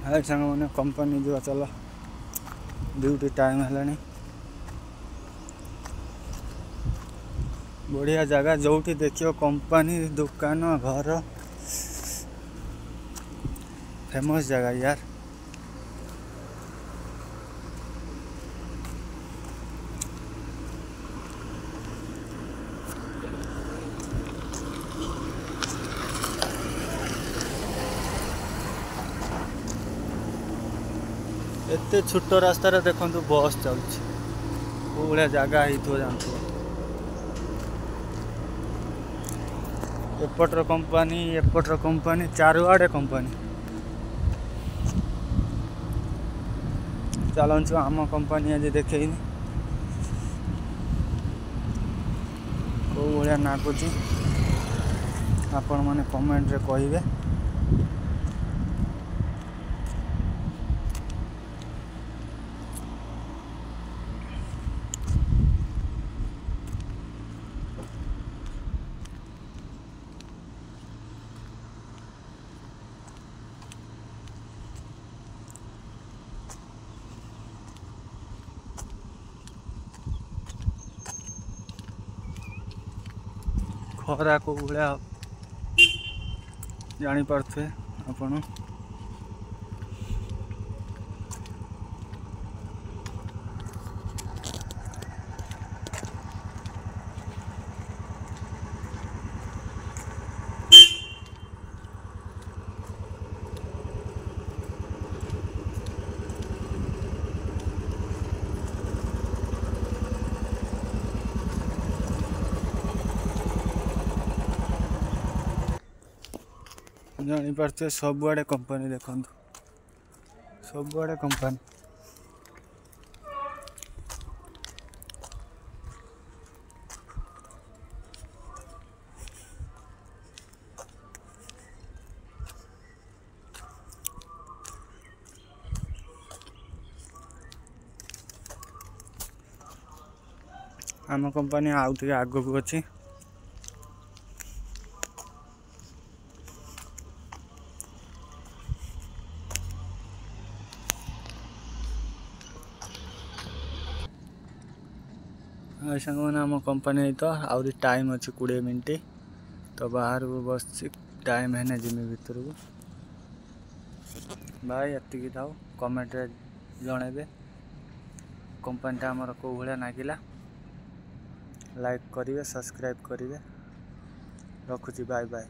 हाय सांग मैंने कंपनी जो चल ड्यूटी टाइम है बढ़िया जगह जो देखियो कंपनी दुकान घर फेमस जगह यार। एते छोट रास्ता देखु बस चलुच भाया जगह हो जानते एपटर कंपनी चारुआडे कंपनी चलु आम कंपनी आज देखे कौ भाया नागुच आपण मैंने कमेंट रे कहिबे। खरा को भाया जापारे आपण जापारे सबुआडे कंपनी देखु सबुआडे कंपनी आम कंपनी आउटे आग को अच्छी सांग मैंने आम कंपनी तो आउरी टाइम अच्छी 20 मिनट तो बाहर को बस टाइम है जिमी भर को भाई एति था कमेंट जनइबे कंपनीटा आमर कौ भाया नागिला लाइक करेंगे सब्सक्राइब करेंगे रखुची बाय बाय।